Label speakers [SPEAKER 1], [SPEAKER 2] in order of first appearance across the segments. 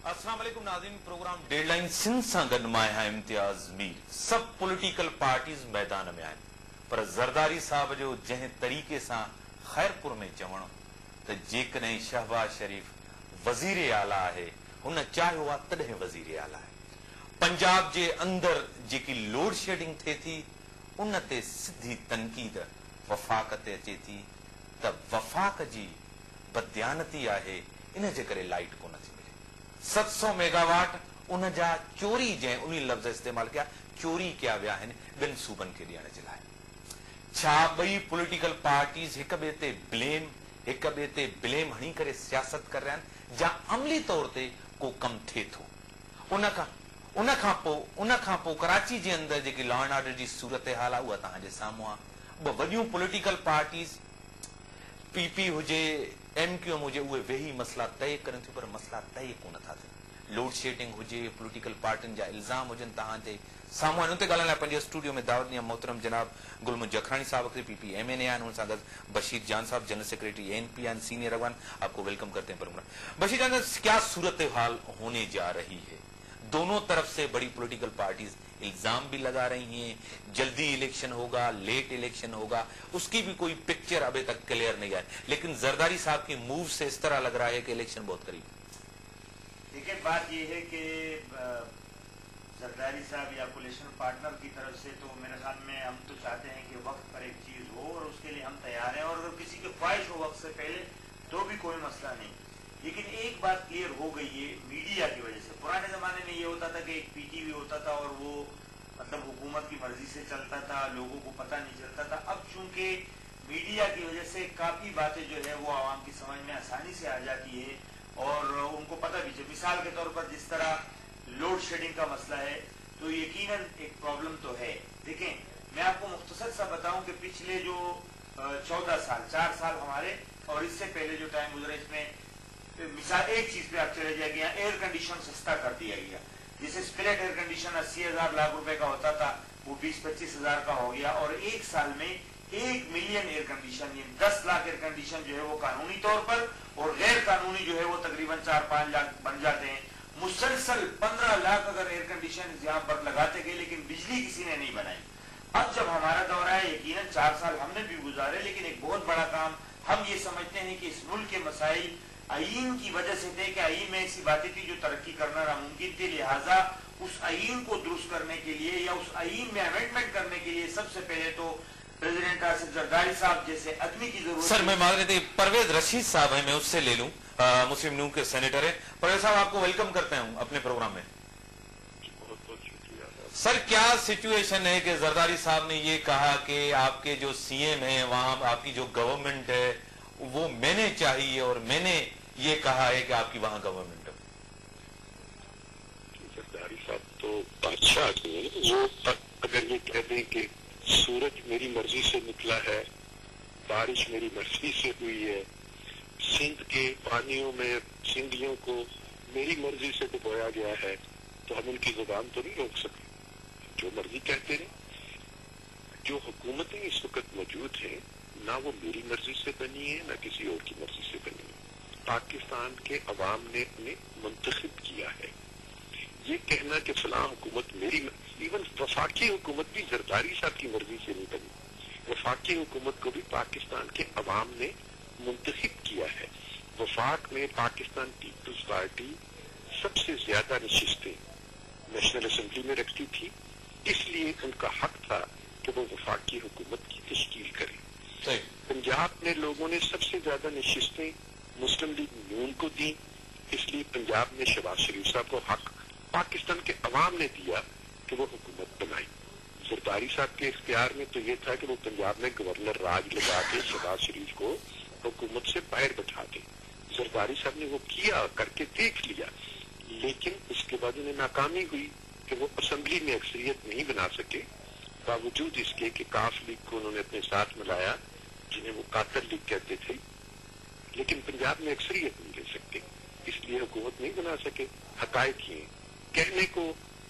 [SPEAKER 1] अस्सलाम वालेकुम नाज़रीन, प्रोग्राम डेडलाइन सिंध सां गॾु मां आहियां इम्तियाज़ मीर। सभु पॉलिटिकल पार्टीज़ मैदान में आहिनि, पर ज़रदारी साहब जो जंहिं तरीक़े सां ख़ैरपुर में चवणु त जेकॾहिं शहबाज शरीफ़ वज़ीर आला आहे, हुन चाहियो आहे तॾहिं वज़ीर आला आहे। पंजाब जे अंदरि जेकी लोड शेडिंग थिए थी, उन ते सिधी तनक़ीद वफ़ाक़ ते अचे थी त वफ़ाक़ जी बदयानती आहे, इन जे करे लाइट कोन थी मिले। 700 मेगावाट उन जा चोरी, जंहिं उन लफ़्ज़ इस्तेमाल कया, चोरी कया विया आहिनि ॿिनि सूबनि खे ॾियण जे लाइ। छा ॿई पॉलिटिकल पार्टीज़ हिक ॿिए ते ब्लेम हणी करे सियासत कर रहिया आहिनि, या अमली तौर ते को कमु थिए थो? उन खां पोइ कराची जे अंदरि जेकी लॉ एंड ऑर्डर जी सूरत हाल आहे, उहा तव्हांजे साम्हूं आहे। ॿ वॾियूं पॉलिटिकल पार्टीज़, पीपी हुजे, एमक्यूएम हुजे, उहे वेही मसला तय करनि थियूं, पर मसला तय कोन था थियनि। लोड शेडिंग हुजे, पॉलिटिकल पार्टियुनि जा इल्ज़ाम हुजनि, तव्हां ते साम्हूं आहिनि। उते ॻाल्हाइण लाइ पंहिंजे स्टूडियो में दावत ॾियां मोहतरम जनाब गुलमुन जखरानी साहब खे, पीपी एमएनए आहिनि, हुन सां गॾु बशीर जान साहब जनरल सेक्रेटरी एएनपी आहिनि, सीनियर अगवान। आपको वेलकम करते हैं प्रोग्राम। बशीर जान, क्या सूरत हाल होने जा रही है? दोनों तरफ से बड़ी पॉलिटिकल पार्टीज इल्जाम भी लगा रही हैं, जल्दी इलेक्शन होगा, लेट इलेक्शन होगा, उसकी भी कोई पिक्चर अभी तक क्लियर नहीं है, लेकिन जरदारी साहब की मूव से इस तरह लग रहा है कि इलेक्शन बहुत करीब।
[SPEAKER 2] देखिए, बात यह है कि जरदारी साहब या कोलिशन पार्टनर की तरफ से तो मेरे ख्याल में हम तो चाहते हैं कि वक्त पर एक चीज हो, और उसके लिए हम तैयार हैं, और अगर किसी की ख्वाहिश हो वक्त से पहले तो भी कोई मसला नहीं। लेकिन एक बात क्लियर हो गई है मीडिया की वजह से। पुराने जमाने में ये होता था कि एक पीटीवी होता था और वो मतलब हुकूमत की मर्जी से चलता था, लोगों को पता नहीं चलता था। अब चूंकि मीडिया की वजह से काफी बातें जो है वो आवाम की समझ में आसानी से आ जाती है, और उनको पता भी चले। मिसाल के तौर पर जिस तरह लोड शेडिंग का मसला है, तो यकीनन एक प्रॉब्लम तो है। देखें, मैं आपको मुख्तसर सा बताऊं कि पिछले जो 14 साल 4 साल हमारे, और इससे पहले जो टाइम गुजरा, इसमें मिसाल एक चीज पे आप चले जाएंगे, एयर कंडीशन सस्ता कर दिया गया। जैसे स्प्लिट एयर कंडीशन 80,000 लाख रुपए का होता था, वो 20-25 हजार का हो गया, और एक साल में 1 million air condition, 10 lakh air condition जो है वो कानूनी तौर पर, और गैर कानूनी जो है वो तकरीबन 4-5 लाख बन जाते हैं। मुसलसल 15 लाख अगर एयर कंडीशन यहाँ पर लगाते गए, लेकिन बिजली किसी ने नहीं बनाई। अब जब हमारा दौरा है, यकीनन 4 साल हमने भी गुजारे, लेकिन एक बहुत बड़ा काम हम ये समझते हैं कि इस मुल्क के मसाइल आईन की वजह से थे, कि आईन में ऐसी बातें थी जो तरक्की करना नामुमकिन थी। लिहाजा उस आईन को दुरुस्त करने के लिए, या उस आईन में अमेंडमेंट करने के लिए, सबसे पहले तो प्रेसिडेंट आसिफ जरदारी साहब जैसे आदमी की जरूरत।
[SPEAKER 1] सर, मैं मांग रहे थे परवेज रशीद साहब है, मैं उससे ले लूं, मुस्लिम न्यू के सेनेटर है। परवेज साहब, आपको वेलकम करते हैं अपने प्रोग्राम में। सर, क्या सिचुएशन है कि जरदारी साहब ने ये कहा कि आपके जो सीएम है, वहां आपकी जो गवर्नमेंट है, वो मैंने चाहिए, और मैंने ये कहा है कि आपकी वहां गवर्नमेंट है।
[SPEAKER 3] जरदारी साहब तो बादशाह आदमी, वो अगर ये कह दें कि सूरज मेरी मर्जी से निकला है, बारिश मेरी मर्जी से हुई है, सिंध के पानियों में सिंधियों को मेरी मर्जी से डुबोया गया है, तो हम उनकी जुबान तो नहीं रोक सकते, जो मर्जी कहते रहे। जो हुकूमतें इस वक्त मौजूद हैं, ना वो मेरी मर्जी से बनी है, ना किसी और की मर्जी से बनी है। पाकिस्तान के अवाम ने उन्हें मुंतखब किया है। ये कहना कि फलां हुकूमत मेरी, इवन वफाकी हुकूमत भी जरदारी साहब की मर्जी से नहीं बनी। वफाकी हुकूमत को भी पाकिस्तान के अवाम ने मुंतखब किया है। वफाक में पाकिस्तान पीपल्स पार्टी सबसे ज्यादा नशिस्तें नेशनल असेंबली में रखती थी, इसलिए उनका हक था कि वो वफाकी हुकूमत की तश्कील करें। पंजाब में लोगों ने सबसे ज्यादा नशिस्तें मुस्लिम लीग नून को दी, इसलिए पंजाब में शहबाज शरीफ साहब को हक पाकिस्तान के अवाम ने दिया कि वो हुकूमत बनाई। जरदारी साहब के इख्तियार में तो ये था कि वो पंजाब में गवर्नर राज लगा के शहबाज शरीफ को हुकूमत से बाहर बैठा दे। जरदारी साहब ने वो किया, करके देख लिया, लेकिन उसके बाद उन्हें नाकामी हुई कि वो असेंबली में अक्सरियत नहीं बना सके, बावजूद इसके कि काफ लीग को उन्होंने अपने साथ मिलाया, जिन्हें वो कातर लीग कहते थे, लेकिन पंजाब में अक्सरियत नहीं ले सकते, इसलिए हुकूमत नहीं बना सके। हकायक ये कहने को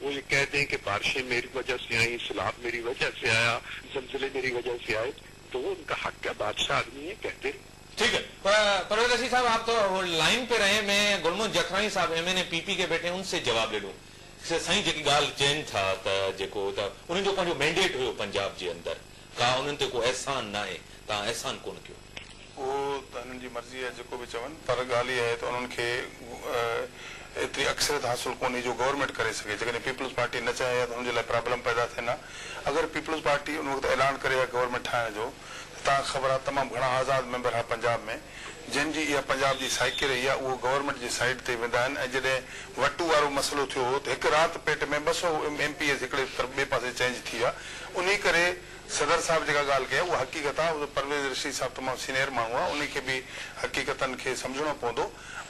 [SPEAKER 3] वो ये कह दें कि बारिशें मेरी वजह से आई, सैलाब मेरी वजह से आया, जलजले मेरी वजह से आए, तो वो उनका हक है, बादशाह आदमी है, कहते।
[SPEAKER 1] ठीक है, पर परवेज रशीद साहब, आप तो लाइन पे रहे, मैं गुलमोहन जखरानी साहब MNA PP के बेटे उनसे जवाब ले लूं। साईं जेकी ॻाल्हि चइनि था त जेको त उन्हनि जो पंहिंजो मैंडेट हुयो पंजाब जे अंदरि, का उन्हनि ते को एहसान न आहे, तव्हां एहसान कोन कयो।
[SPEAKER 4] उहो त हिननि जी मर्ज़ी आहे जेको बि चवनि, पर ॻाल्हि इहा आहे त उन्हनि खे एतिरी अक्सरियत हासिल कोन्हे जो गवर्नमेंट करे सघे। जेकॾहिं पीपल्स पार्टी न चाहे त हुनजे लाइ प्रॉब्लम पैदा थिए न। अगरि पीपल्स पार्टी उन वक़्तु ऐलान करे गवर्नमेंट ठाहिण जो, तव्हां ख़बर आहे तमामु घणा आज़ाद मेंबर आहे पंजाब में जिन जी इहा पंजाब जी साइकिल रही आहे, उहो गवर्नमेंट जी साइड ते वेंदा आहिनि। ऐं जॾहिं वटू वारो मसइलो थियो हो त हिकु राति पेट में 200 MPs हिकिड़े ॿिए पासे चेंज थी विया। उन करे सदर साहब जेका ॻाल्हि कई उहा हक़ीक़त आहे। उहो परवेज़ रशीद साहब तमामु सीनियर माण्हू आहे, उन खे बि हक़ीक़तनि खे सम्झणो पवंदो।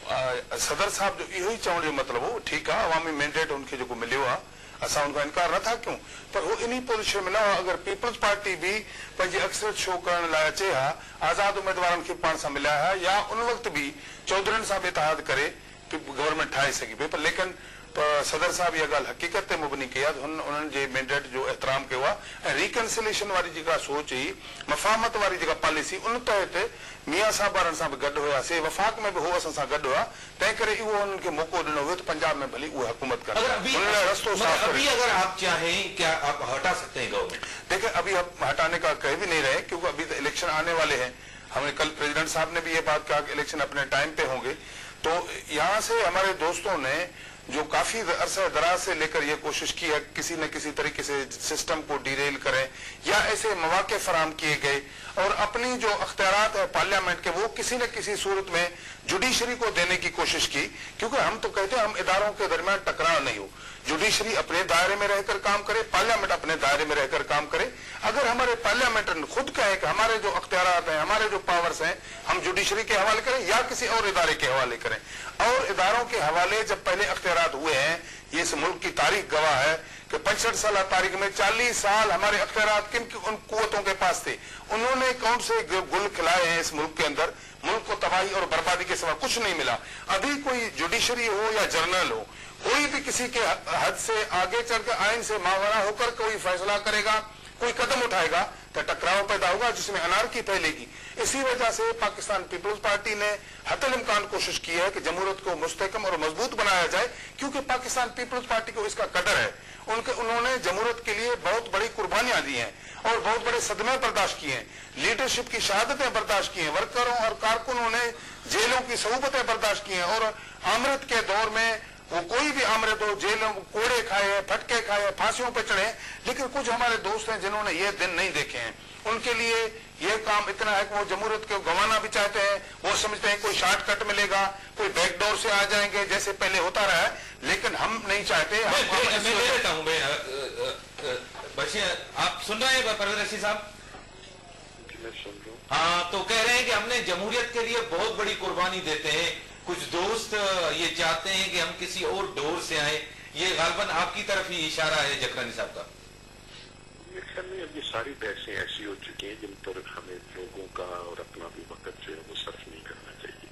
[SPEAKER 4] सदर साहब जो इहो ई चवण जो मतिलबु हो, ठीकु आहे अवामी मैंडेट उनखे जेको मिलियो आहे असां उनखां इनकार नथा कयूं, पर उहो इन पोज़ीशन में न हो। अगरि पीपल्स पार्टी बि पंहिंजी अक्सरियत शो करण लाइ अचे हा, आज़ाद उम्मीदवारनि खे पाण सां मिलाया हा, या उन वक़्तु बि चौधरीनि सां बि इतिहाद करे गवर्नमेंट ठाहे सघी पई। पर लेकिन सदर साहब इहा ॻाल्हि हक़ीक़त ते मुबनी कई आहे, उन्हनि जे मैंडेट जो एहतराम कयो आहे। ऐं रिकन्सिलेशन वारी जेका सोच हुई, मफ़ाहमत वारी जेका पॉलिसी, उन तहत मियां साहब वारनि सां बि गॾु हुयासीं, वफ़ाक़ में बि हो असां सां गॾु हुआ। तंहिं करे इहो उन्हनि खे मौक़ो ॾिनो वियो त पंजाब में भली उहे हुकूमत कनि, उन लाइ रस्तो साफ़ करे।
[SPEAKER 1] अगर आप चाहें क्या आप हटा सकते हैं गवर्नमेंट?
[SPEAKER 4] देखिए अभी हम हटाने का कह भी नहीं रहे, क्योंकि अभी तो इलेक्शन आने वाले हैं। हमने कल प्रेसिडेंट साहब ने भी ये बात कहा कि इलेक्शन अपने टाइम पे होंगे। तो यहाँ से हमारे दोस्तों ने जो काफी अरसा दराज से लेकर ये कोशिश की है किसी न किसी तरीके से सिस्टम को डिरेल करें या ऐसे मौके फराम किए गए, और अपनी जो अख्तियारात है पार्लियामेंट के वो किसी न किसी सूरत में जुडिशरी को देने की कोशिश की। क्योंकि हम तो कहते हैं हम इदारों के दरमियान टकराव नहीं हो, जुडिशरी अपने दायरे में रहकर काम करे, पार्लियामेंट अपने दायरे में रहकर काम करे। अगर हमारे पार्लियामेंटर खुद कहें कि हमारे जो अख्तियारात हैं, हमारे जो पावर्स हैं, हम जुडिशरी के हवाले करें या किसी और इदारे के हवाले करें, और इदारों के हवाले जब पहले अख्तियारात हुए हैं, ये इस मुल्क की तारीख गवाह है कि 65 साल तारीख में 40 साल हमारे अख्तियारात किन उन कुव्वतों के पास थे, उन्होंने कौन से गुल खिलाए हैं इस मुल्क के अंदर, मुल्क को तबाही और बर्बादी के सिवा कुछ नहीं मिला। अभी कोई जुडिशरी हो या जर्नल हो, कोई भी किसी के हद से आगे चढ़कर आइन से मावरा होकर कोई फैसला करेगा, कोई कदम उठाएगा तो टकराव पैदा होगा जिसमें अनारकी फैलेगी। इसी वजह से पाकिस्तान पीपल्स पार्टी ने हतल इम्कान कोशिश की है कि जमहूरियत को मुस्तहकम और मजबूत बनाया जाए, क्योंकि पाकिस्तान पीपल्स पार्टी को इसका कदर है। उन्होंने जमहूरियत के लिए बहुत बड़ी कुर्बानियां दी हैं और बहुत बड़े सदमे बर्दाश्त किए हैं, लीडरशिप की शहादतें बर्दाश्त की हैं, वर्करों और कारकुनों ने जेलों की सहूबतें बर्दाश्त की हैं, और आमरत के दौर में वो कोई भी आमरत हो, जेलों कोड़े खाए, फटके खाए, फांसियों पे चढ़े। लेकिन कुछ हमारे दोस्त हैं जिन्होंने ये दिन नहीं देखे हैं, उनके लिए ये काम इतना है कि वो जमहूरियत को गंवाना भी चाहते हैं। वो समझते हैं कोई शॉर्टकट मिलेगा, कोई बैकडोर से आ जाएंगे जैसे पहले होता रहा है, लेकिन हम नहीं चाहते।
[SPEAKER 1] मैं ले लेता हूं, आप सुन रहे हैं परवेज रशीद साहब? हाँ, तो कह रहे हैं कि हमने जमहूरियत के लिए बहुत बड़ी कुर्बानी देते हैं, कुछ दोस्त ये चाहते हैं कि हम किसी और डोर से आए। ये गालबन आपकी तरफ ही इशारा है जखरानी साहब का।
[SPEAKER 3] मेरे ख्याल में अब ये सारी बहसें ऐसी हो चुकी हैं जिन पर हमें लोगों का और अपना भी वक्त जो है वो सर्फ नहीं करना चाहिए।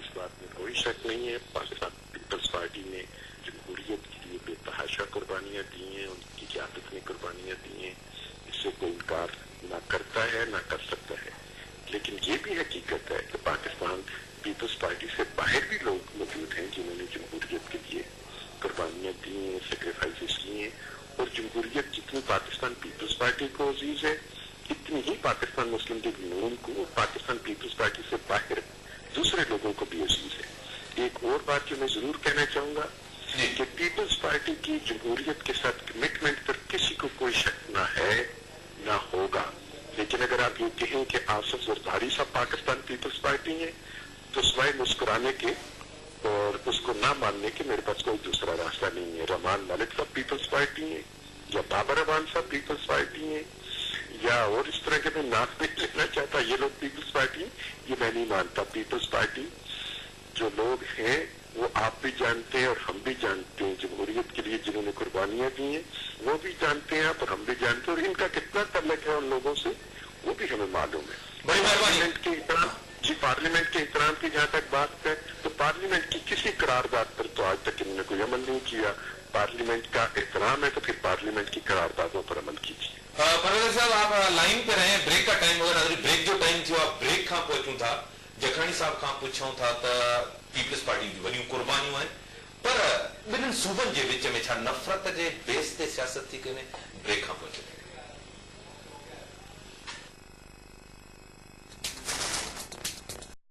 [SPEAKER 3] इस बात में कोई शक नहीं है, पाकिस्तान पीपल्स पार्टी ने जमहूरियत के लिए बेतहाशा कुर्बानियां दी हैं, उनकी क़यादत ने कुर्बानियां दी हैं, इससे कोई इनकार ना करता है ना कर सकता है। लेकिन ये भी हकीकत है कि पाकिस्तान पीपल्स पार्टी से बाहर भी लोग मौजूद हैं जिन्होंने जमहूरियत के लिए कुर्बानियां दी हैं, सेक्रीफाइसेस किए हैं, और जमहूरियत जितनी पाकिस्तान पीपल्स पार्टी को अजीज है, इतनी ही पाकिस्तान मुस्लिम लीग नून को पाकिस्तान पीपल्स पार्टी से बाहर दूसरे लोगों को भी अजीज है। एक और बात जो मैं जरूर कहना चाहूंगा कि पीपल्स पार्टी की जमहूरियत के साथ कमिटमेंट पर किसी को कोई शक ना है ना होगा। लेकिन अगर आप ये कहें कि आसिफ जरदारी साहब पाकिस्तान पीपल्स पार्टी है, तो सिवाय मुस्कुराने के और उसको ना मानने के मेरे पास कोई दूसरा रास्ता नहीं है। रहमान मलिक साहब पीपल्स पार्टी है, या बाबर रहमान साहब पीपल्स पार्टी है, या और इस तरह के मैं नाम नहीं लेना चाहता, ये लोग पीपल्स पार्टी, ये मैं नहीं मानता। पीपल्स पार्टी जो लोग हैं वो आप भी जानते हैं और हम भी जानते हैं, जमहूरियत के लिए जिन्होंने कुर्बानियां दी हैं वो भी जानते हैं आप और हम भी जानते हैं, और इनका कितना तल्लक है उन लोगों से वो भी हमें मालूम है। पार्लियामेंट के पार्लियामेंट के एहतराम की जहाँ तक बात है, तो पार्लियामेंट की किसी करारदाद पर तो आज तक इन्होंने कोई अमल नहीं किया। पार्लियामेंट का एहतराम है तो फिर पार्लियामेंट की करारदादों पर अमल कीजिए।
[SPEAKER 1] परवेज साहब, आप लाइन पे रहे, ब्रेक का टाइम होगा, ब्रेक जो टाइम थी आप ब्रेक खां पहुंचूं था जखानी साहब खां पुछूं था त पीपल्स पार्टी जी वॾियूं कुर्बानियूं आहिनि, पर ॿिन्हिनि सूबनि जे विच में छा नफ़रत जे बेस ते सियासत थी करे ब्रेक खां पोइ